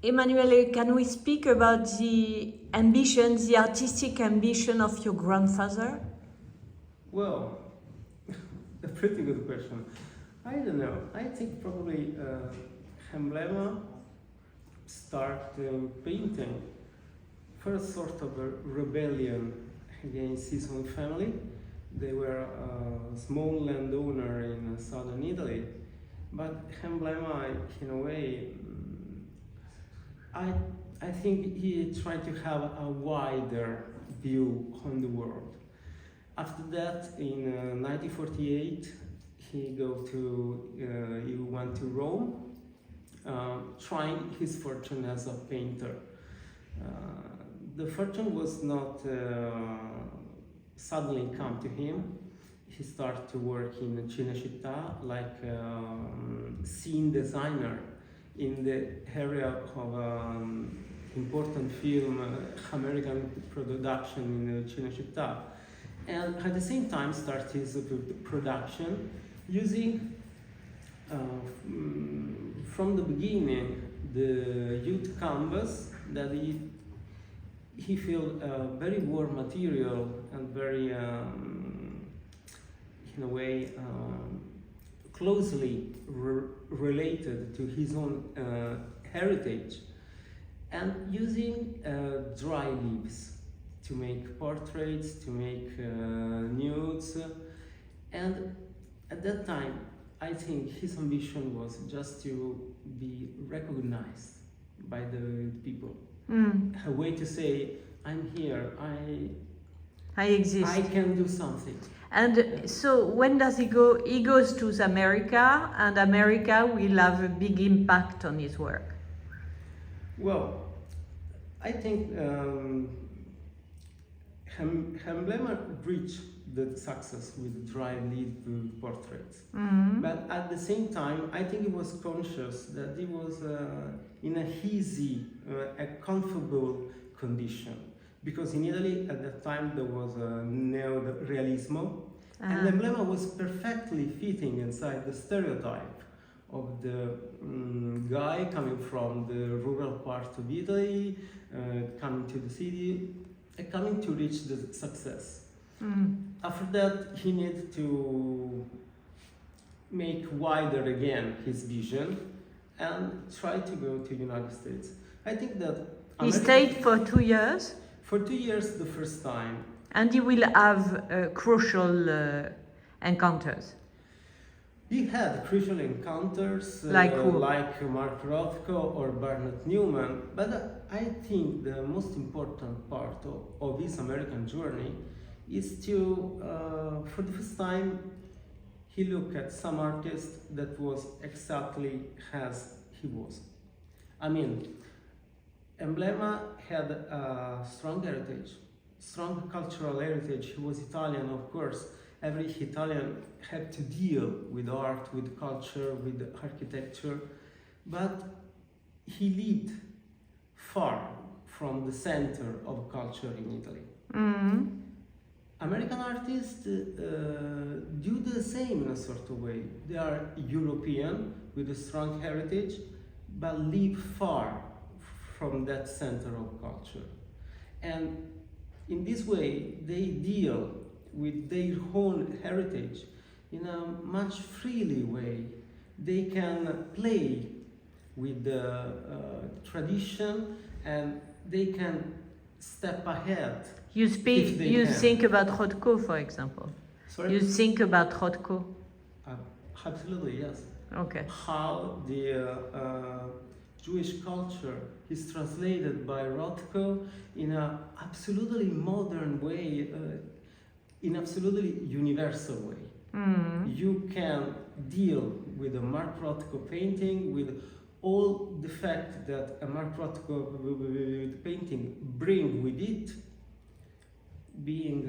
Emanuele, can we speak about the ambition, the artistic ambition of your grandfather? Well, a pretty good question. I don't know. I think probably Emblema started painting for a sort of a rebellion against his own family. They were a small landowner in southern Italy, but Emblema, in a way, I think he tried to have a wider view on the world. After that, in 1948, he went to Rome, trying his fortune as a painter. The fortune was not suddenly come to him. He started to work in Cinecittà like scene designer in the area of important film American production in Cinecittà, and at the same time start his production using from the beginning the youth canvas that he felt very warm material and very in a way closely related to his own heritage, and using dry leaves to make portraits, to make nudes. And at that time, I think his ambition was just to be recognized by the people. A way to say, I'm here, I exist. I can do something. And so when does he go? He goes to America, and America will have a big impact on his work. Well, I think Emblema reached the success with dry leaf portraits. But at the same time, I think he was conscious that he was in a easy, a comfortable condition. Because in Italy at that time there was a neo-realismo, and Emblema was perfectly fitting inside the stereotype of the guy coming from the rural part of Italy, coming to the city, and coming to reach the success. After that, he needed to make wider again his vision and try to go to the United States. I think that he stayed for 2 years. For 2 years the first time. And he will have crucial encounters. He had crucial encounters like Mark Rothko or Barnett Newman, but I think the most important part of his American journey is to, for the first time, he looked at some artist that was exactly as he was. I mean, Emblema had a strong heritage, strong cultural heritage. He was Italian, of course. Every Italian had to deal with art, with culture, with architecture, but he lived far from the center of culture in Italy. American artists do the same in a sort of way. They are European with a strong heritage, but live far from that center of culture. And in this way, they deal with their own heritage in a much freely way. They can play with the tradition, and they can step ahead. You think about Rothko, for example. Sorry? You think about Rothko. Absolutely, yes. Okay. How the Jewish culture is translated by Rothko in an absolutely modern way, in absolutely universal way. You can deal with a Mark Rothko painting with all the fact that a Mark Rothko painting bring with it, being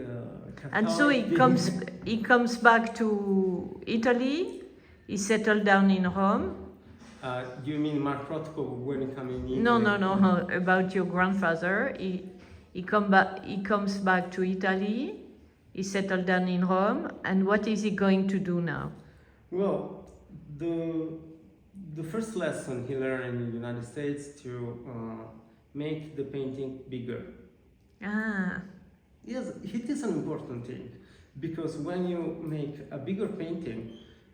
Catholic. And so he comes back to Italy. He settled down in Rome. Do you mean Mark Rothko when he came in Italy? No. About your grandfather. He comes back to Italy. He settled down in Rome. And what is he going to do now? Well, the the first lesson he learned in the United States to make the painting bigger. Ah, Yes, it is an important thing, because when you make a bigger painting,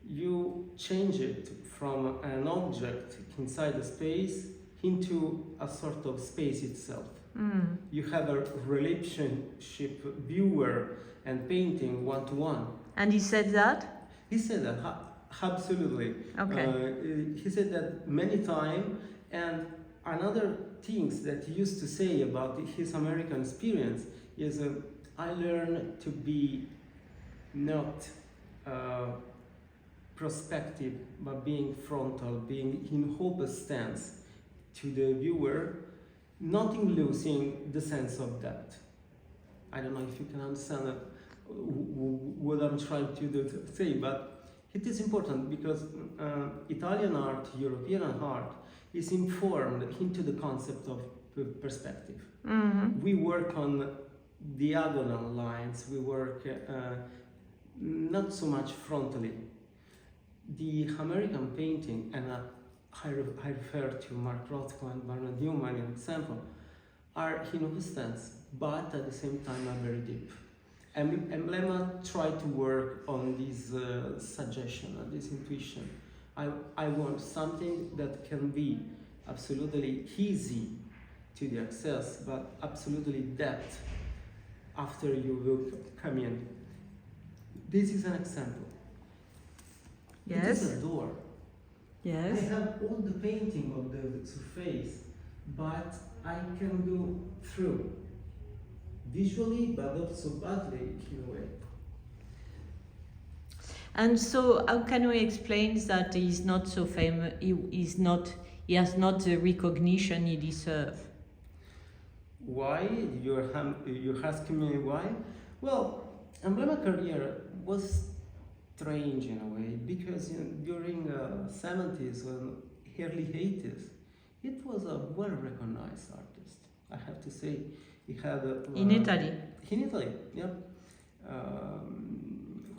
you change it from an object inside a space into a sort of space itself. You have a relationship, viewer and painting one-to-one. and he said that? He said that, absolutely. Okay. He said that many times, and another things that he used to say about his American experience is, I learned to be not prospective, but being frontal, being in open stance to the viewer, not losing the sense of depth. I don't know if you can understand what I'm trying to say, but it is important because Italian art, European art, is informed into the concept of perspective. We work on diagonal lines, we work not so much frontally. The American painting, and I refer to Mark Rothko and Bernard Newman in example, are in stance, but at the same time are very deep. Emblema tried to work on this suggestion, on this intuition. I want something that can be absolutely easy to the access, but absolutely depth after you will come in. This is an example. Yes. It is a door. Yes. I have all the painting of the surface, but I can go through visually, but also badly in a way. And so, how can we explain that he's not so famous? He has not the recognition he deserves. Why? You're asking me why? Well, Emblema career was strange in a way, because during 70s and early 80s, it was a well-recognized artist. I have to say, he had In Italy. In Italy, yeah.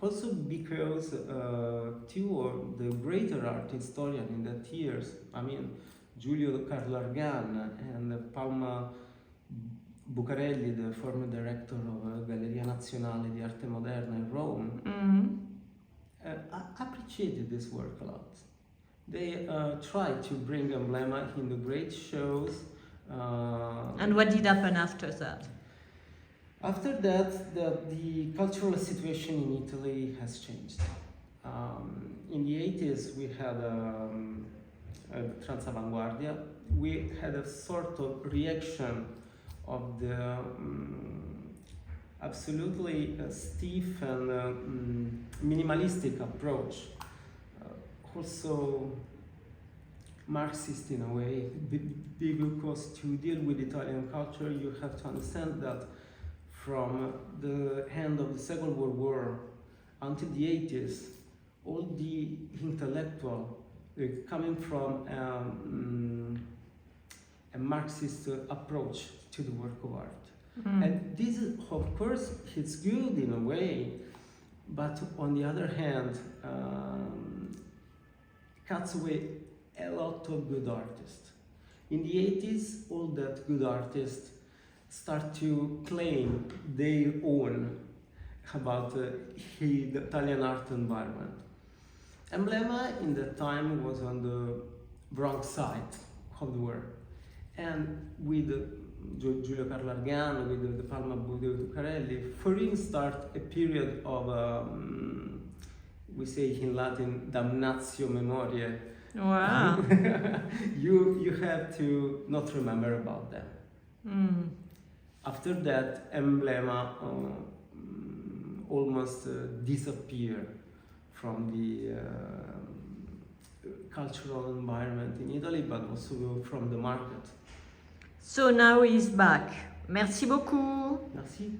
Also because two of the greater art historians in that years, I mean, Giulio Carlargan and Palma Bucarelli, the former director of Galleria Nazionale di Arte Moderna in Rome, appreciated this work a lot. They tried to bring Emblema in the great shows. And what did happen after that? After that, the cultural situation in Italy has changed. In the 80s, we had Transavanguardia. We had a sort of reaction of the absolutely stiff and minimalistic approach. Also Marxist in a way, because to deal with Italian culture, you have to understand that from the end of the Second World War until the 80s, all the intellectual coming from a Marxist approach to the work of art. And this, of course, it's good in a way, but on the other hand, cuts away a lot of good artists. In the 80s, all that good artists start to claim their own about the Italian art environment. Emblema in that time was on the wrong side of the war, and with Giulio Carlargan, with the Palma Bucarelli, for him start a period of, we say in Latin, damnatio memoriae. Wow. You have to not remember about them. After that, Emblema almost disappeared from the cultural environment in Italy, but also from the market. So now he's back. Merci beaucoup. Merci.